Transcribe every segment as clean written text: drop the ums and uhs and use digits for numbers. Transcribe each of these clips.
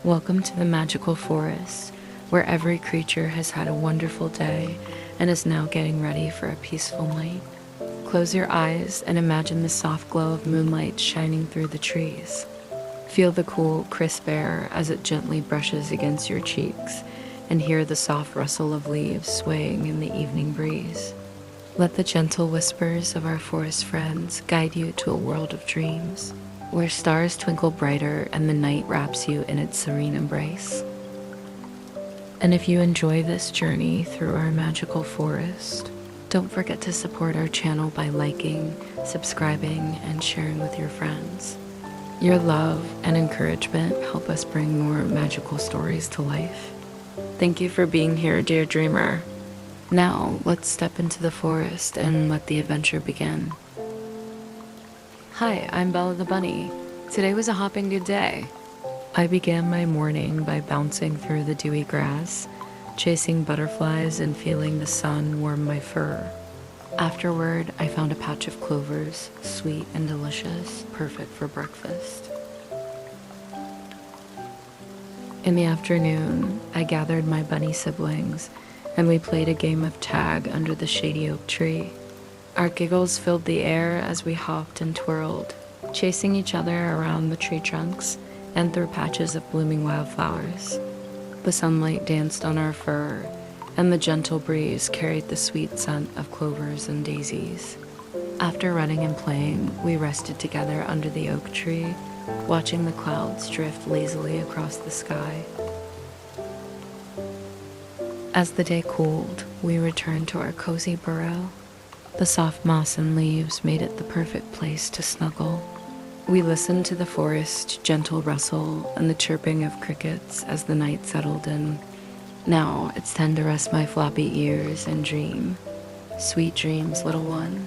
Welcome to the Magical Forest, where every creature has had a wonderful day and is now getting ready for a peaceful night. Close your eyes and imagine the soft glow of moonlight shining through the trees. Feel the cool, crisp air as it gently brushes against your cheeks, and hear the soft rustle of leaves swaying in the evening breeze. Let the gentle whispers of our forest friends guide you to a world of dreams, where stars twinkle brighter and the night wraps you in its serene embrace. And if you enjoy this journey through our magical forest, don't forget to support our channel by liking, subscribing, and sharing with your friends. Your love and encouragement help us bring more magical stories to life. Thank you for being here, dear dreamer. Now, let's step into the forest and let the adventure begin. Hi, I'm Bella the Bunny. Today was a hopping good day. I began my morning by bouncing through the dewy grass, chasing butterflies and feeling the sun warm my fur. Afterward, I found a patch of clovers, sweet and delicious, perfect for breakfast. In the afternoon, I gathered my bunny siblings, and we played a game of tag under the shady oak tree. Our giggles filled the air as we hopped and twirled, chasing each other around the tree trunks and through patches of blooming wildflowers. The sunlight danced on our fur, and the gentle breeze carried the sweet scent of clovers and daisies. After running and playing, we rested together under the oak tree, watching the clouds drift lazily across the sky. As the day cooled, we returned to our cozy burrow. The soft moss and leaves made it the perfect place to snuggle. We listened to the forest's gentle rustle and the chirping of crickets as the night settled in. Now it's time to rest my floppy ears and dream. Sweet dreams, little one.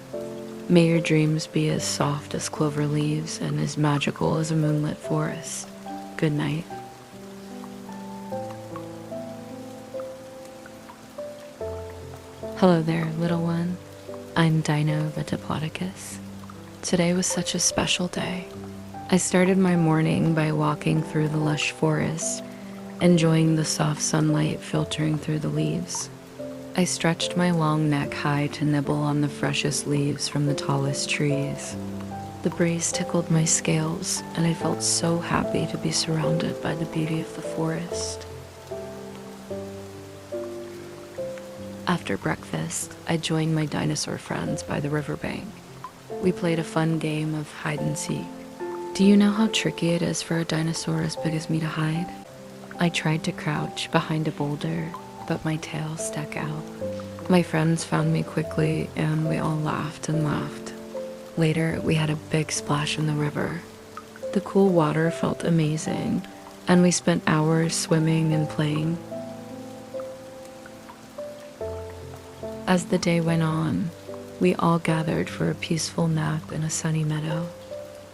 May your dreams be as soft as clover leaves and as magical as a moonlit forest. Good night. Hello there, little one. I'm Dino the Diplodocus. Today was such a special day. I started my morning by walking through the lush forest, enjoying the soft sunlight filtering through the leaves. I stretched my long neck high to nibble on the freshest leaves from the tallest trees. The breeze tickled my scales, and I felt so happy to be surrounded by the beauty of the forest. After breakfast, I joined my dinosaur friends by the riverbank. We played a fun game of hide and seek. Do you know how tricky it is for a dinosaur as big as me to hide? I tried to crouch behind a boulder, but my tail stuck out. My friends found me quickly, and we all laughed and laughed. Later, we had a big splash in the river. The cool water felt amazing, and we spent hours swimming and playing. As the day went on, we all gathered for a peaceful nap in a sunny meadow.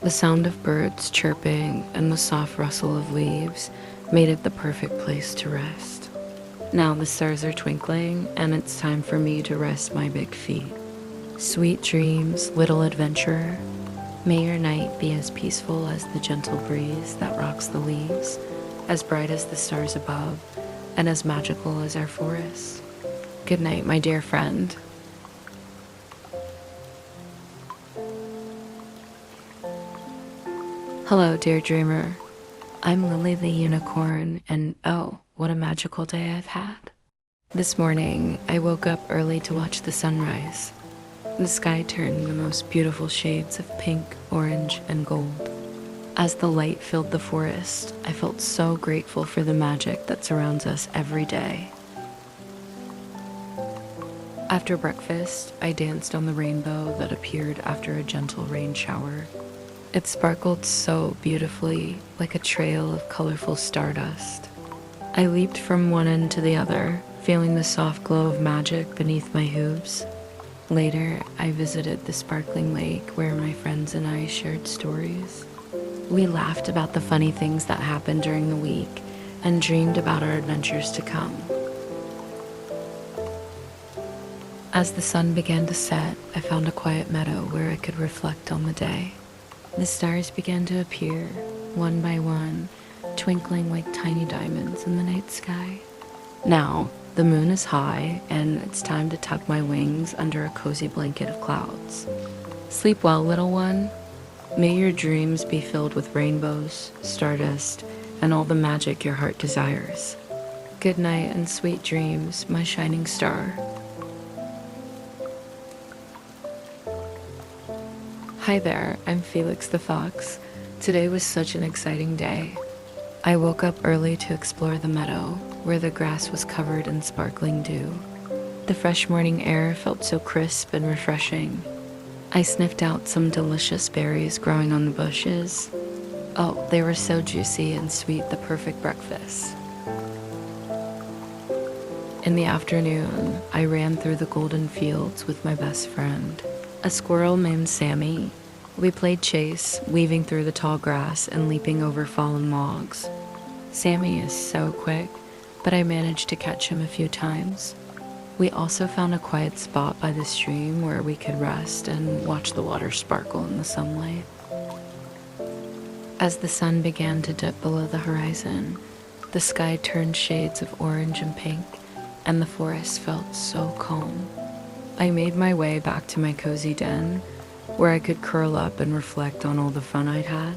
The sound of birds chirping and the soft rustle of leaves made it the perfect place to rest. Now the stars are twinkling, and it's time for me to rest my big feet. Sweet dreams, little adventurer. May your night be as peaceful as the gentle breeze that rocks the leaves, as bright as the stars above, and as magical as our forest. Good night, my dear friend. Hello, dear dreamer. I'm Lily the unicorn, and oh, what a magical day I've had. This morning, I woke up early to watch the sunrise. The sky turned the most beautiful shades of pink, orange, and gold. As the light filled the forest, I felt so grateful for the magic that surrounds us every day. After breakfast, I danced on the rainbow that appeared after a gentle rain shower. It sparkled so beautifully, like a trail of colorful stardust. I leaped from one end to the other, feeling the soft glow of magic beneath my hooves. Later, I visited the sparkling lake where my friends and I shared stories. We laughed about the funny things that happened during the week and dreamed about our adventures to come. As the sun began to set, I found a quiet meadow where I could reflect on the day. The stars began to appear, one by one, twinkling like tiny diamonds in the night sky. Now, the moon is high, and it's time to tuck my wings under a cozy blanket of clouds. Sleep well, little one. May your dreams be filled with rainbows, stardust, and all the magic your heart desires. Good night and sweet dreams, my shining star. Hi there, I'm Felix the Fox. Today was such an exciting day. I woke up early to explore the meadow, where the grass was covered in sparkling dew. The fresh morning air felt so crisp and refreshing. I sniffed out some delicious berries growing on the bushes. Oh, they were so juicy and sweet, the perfect breakfast. In the afternoon, I ran through the golden fields with my best friend, a squirrel named Sammy. We played chase, weaving through the tall grass and leaping over fallen logs. Sammy is so quick, but I managed to catch him a few times. We also found a quiet spot by the stream where we could rest and watch the water sparkle in the sunlight. As the sun began to dip below the horizon, the sky turned shades of orange and pink, and the forest felt so calm. I made my way back to my cozy den, where I could curl up and reflect on all the fun I'd had.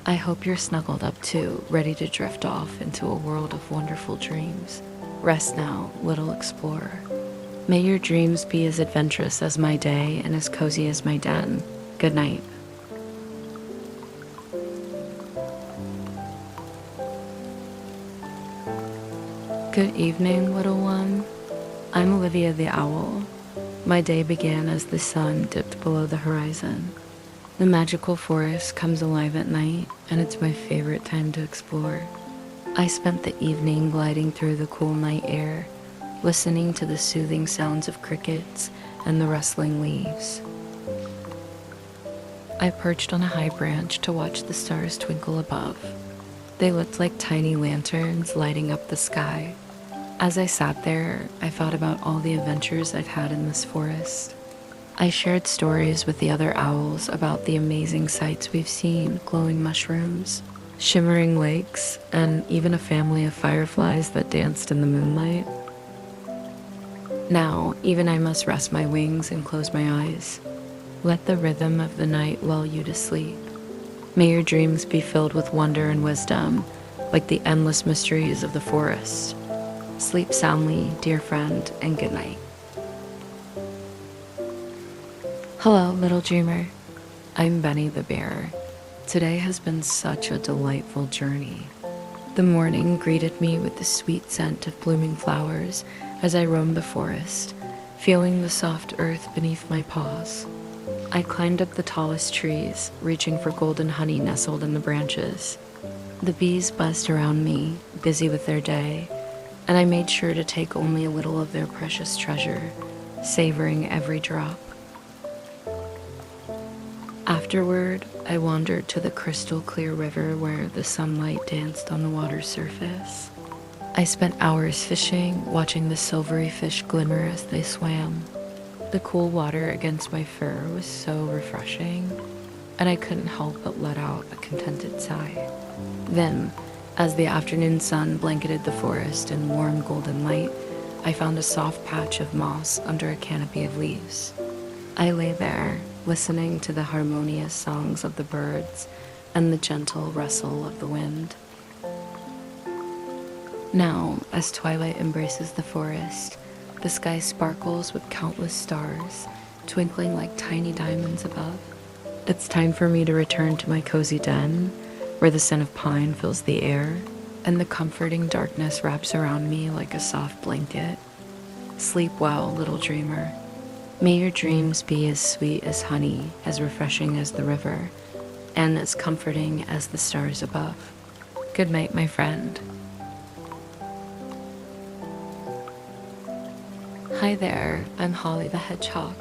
I hope you're snuggled up too, ready to drift off into a world of wonderful dreams. Rest now, little explorer. May your dreams be as adventurous as my day and as cozy as my den. Good night. Good evening, little one. I'm Olivia the Owl. My day began as the sun dipped below the horizon. The magical forest comes alive at night, and it's my favorite time to explore. I spent the evening gliding through the cool night air, listening to the soothing sounds of crickets and the rustling leaves. I perched on a high branch to watch the stars twinkle above. They looked like tiny lanterns lighting up the sky. As I sat there, I thought about all the adventures I've had in this forest. I shared stories with the other owls about the amazing sights we've seen: glowing mushrooms, shimmering lakes, and even a family of fireflies that danced in the moonlight. Now, even I must rest my wings and close my eyes. Let the rhythm of the night lull you to sleep. May your dreams be filled with wonder and wisdom, like the endless mysteries of the forest. Sleep soundly, dear friend, and good night. Hello, little dreamer. I'm Benny the Bear. Today has been such a delightful journey. The morning greeted me with the sweet scent of blooming flowers as I roamed the forest, feeling the soft earth beneath my paws. I climbed up the tallest trees, reaching for golden honey nestled in the branches. The bees buzzed around me, busy with their day, and I made sure to take only a little of their precious treasure, savoring every drop. Afterward, I wandered to the crystal clear river where the sunlight danced on the water's surface. I spent hours fishing, watching the silvery fish glimmer as they swam. The cool water against my fur was so refreshing, and I couldn't help but let out a contented sigh. Then, as the afternoon sun blanketed the forest in warm golden light, I found a soft patch of moss under a canopy of leaves. I lay there, listening to the harmonious songs of the birds and the gentle rustle of the wind. Now, as twilight embraces the forest, the sky sparkles with countless stars, twinkling like tiny diamonds above. It's time for me to return to my cozy den, where the scent of pine fills the air, and the comforting darkness wraps around me like a soft blanket. Sleep well, little dreamer. May your dreams be as sweet as honey, as refreshing as the river, and as comforting as the stars above. Good night, my friend. Hi there, I'm Holly the Hedgehog.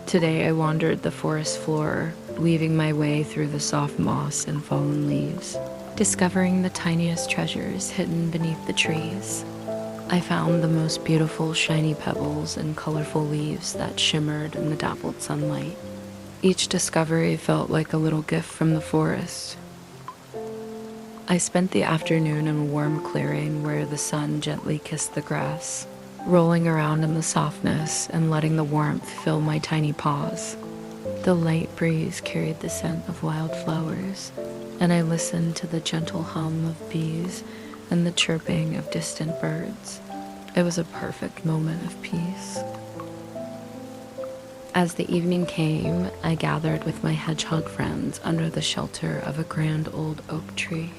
Today I wandered the forest floor, weaving my way through the soft moss and fallen leaves, discovering the tiniest treasures hidden beneath the trees. I found the most beautiful shiny pebbles and colorful leaves that shimmered in the dappled sunlight. Each discovery felt like a little gift from the forest. I spent the afternoon in a warm clearing where the sun gently kissed the grass, rolling around in the softness and letting the warmth fill my tiny paws. The light breeze carried the scent of wildflowers, and I listened to the gentle hum of bees and the chirping of distant birds. It was a perfect moment of peace. As the evening came, I gathered with my hedgehog friends under the shelter of a grand old oak tree.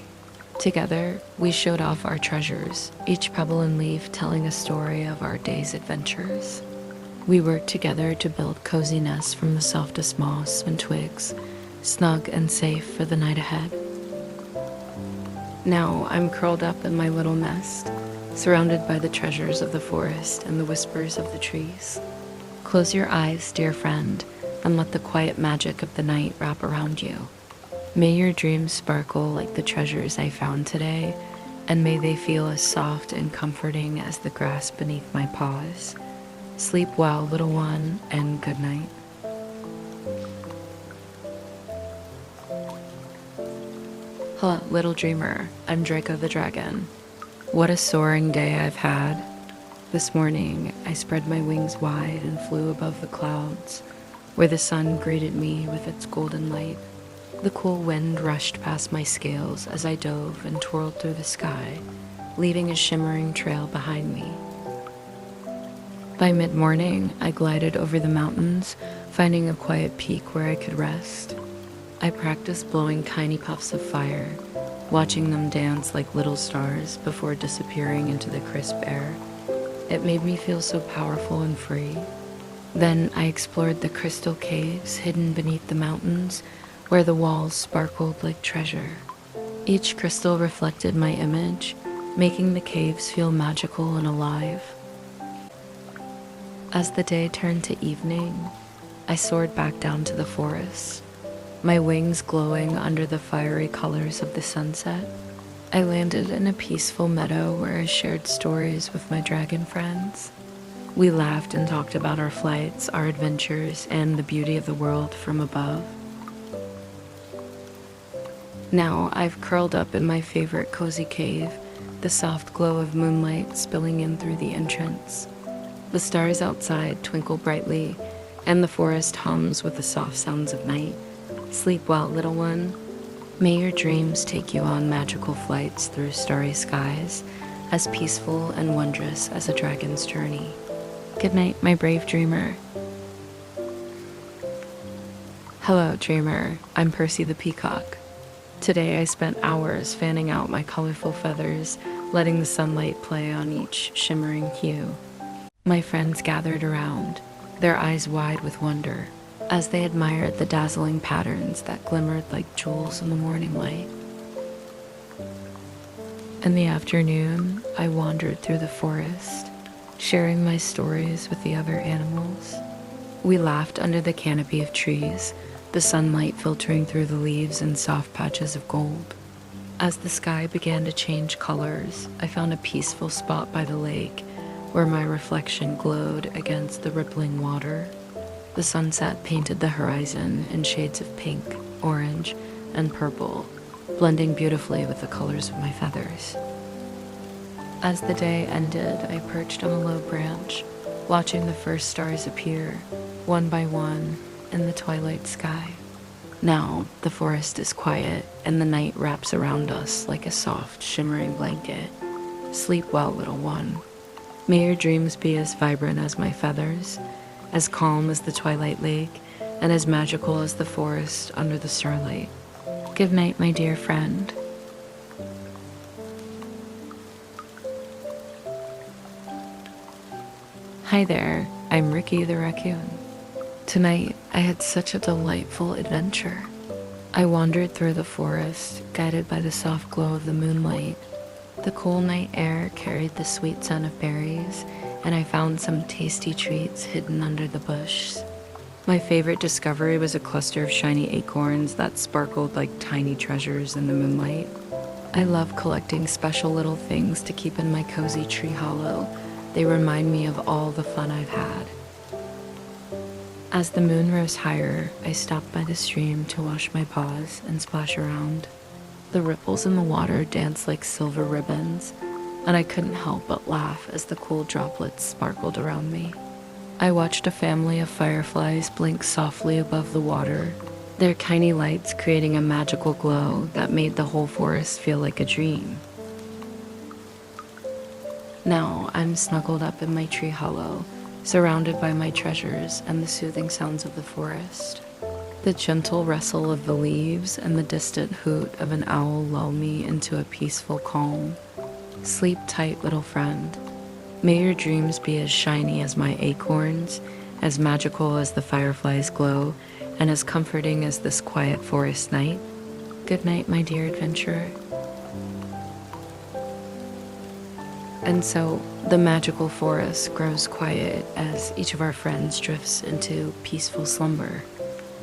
Together, we showed off our treasures, each pebble and leaf telling a story of our day's adventures. We worked together to build cozy nests from the softest moss and twigs, snug and safe for the night ahead. Now I'm curled up in my little nest, surrounded by the treasures of the forest and the whispers of the trees. Close your eyes, dear friend, and let the quiet magic of the night wrap around you. May your dreams sparkle like the treasures I found today, and may they feel as soft and comforting as the grass beneath my paws. Sleep well, little one, and good night. Hello, little dreamer. I'm Draco the Dragon. What a soaring day I've had. This morning, I spread my wings wide and flew above the clouds, where the sun greeted me with its golden light. The cool wind rushed past my scales as I dove and twirled through the sky, leaving a shimmering trail behind me. By mid-morning, I glided over the mountains, finding a quiet peak where I could rest. I practiced blowing tiny puffs of fire, watching them dance like little stars before disappearing into the crisp air. It made me feel so powerful and free. Then I explored the crystal caves hidden beneath the mountains, where the walls sparkled like treasure. Each crystal reflected my image, making the caves feel magical and alive. As the day turned to evening, I soared back down to the forest, my wings glowing under the fiery colors of the sunset. I landed in a peaceful meadow where I shared stories with my dragon friends. We laughed and talked about our flights, our adventures, and the beauty of the world from above. Now I've curled up in my favorite cozy cave, the soft glow of moonlight spilling in through the entrance. The stars outside twinkle brightly, and the forest hums with the soft sounds of night. Sleep well, little one. May your dreams take you on magical flights through starry skies, as peaceful and wondrous as a dragon's journey. Good night, my brave dreamer. Hello, dreamer. I'm Percy the Peacock. Today I spent hours fanning out my colorful feathers, letting the sunlight play on each shimmering hue. My friends gathered around, their eyes wide with wonder, as they admired the dazzling patterns that glimmered like jewels in the morning light. In the afternoon, I wandered through the forest, sharing my stories with the other animals. We laughed under the canopy of trees, the sunlight filtering through the leaves in soft patches of gold. As the sky began to change colors, I found a peaceful spot by the lake where my reflection glowed against the rippling water. The sunset painted the horizon in shades of pink, orange, and purple, blending beautifully with the colors of my feathers. As the day ended, I perched on a low branch, watching the first stars appear, one by one, in the twilight sky. Now, the forest is quiet, and the night wraps around us like a soft, shimmering blanket. Sleep well, little one. May your dreams be as vibrant as my feathers, as calm as the twilight lake, and as magical as the forest under the starlight. Good night, my dear friend. Hi there, I'm Ricky the Raccoon. Tonight, I had such a delightful adventure. I wandered through the forest, guided by the soft glow of the moonlight. The cool night air carried the sweet scent of berries, and I found some tasty treats hidden under the bush. My favorite discovery was a cluster of shiny acorns that sparkled like tiny treasures in the moonlight. I love collecting special little things to keep in my cozy tree hollow. They remind me of all the fun I've had. As the moon rose higher, I stopped by the stream to wash my paws and splash around. The ripples in the water danced like silver ribbons, and I couldn't help but laugh as the cool droplets sparkled around me. I watched a family of fireflies blink softly above the water, their tiny lights creating a magical glow that made the whole forest feel like a dream. Now I'm snuggled up in my tree hollow, surrounded by my treasures and the soothing sounds of the forest. The gentle rustle of the leaves and the distant hoot of an owl lull me into a peaceful calm. Sleep tight, little friend. May your dreams be as shiny as my acorns, as magical as the fireflies' glow, and as comforting as this quiet forest night. Good night, my dear adventurer. And so, the magical forest grows quiet as each of our friends drifts into peaceful slumber.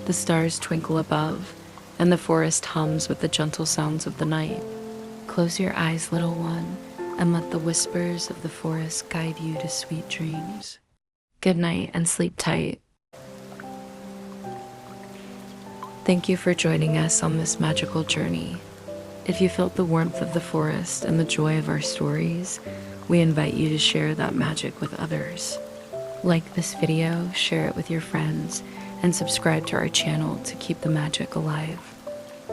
The stars twinkle above, and the forest hums with the gentle sounds of the night. Close your eyes, little one, and let the whispers of the forest guide you to sweet dreams. Good night and sleep tight. Thank you for joining us on this magical journey. If you felt the warmth of the forest and the joy of our stories, we invite you to share that magic with others. Like this video, share it with your friends, and subscribe to our channel to keep the magic alive.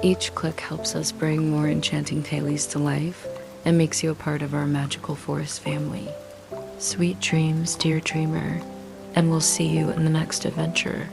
Each click helps us bring more enchanting tales to life and makes you a part of our magical forest family. Sweet dreams, dear dreamer, and we'll see you in the next adventure.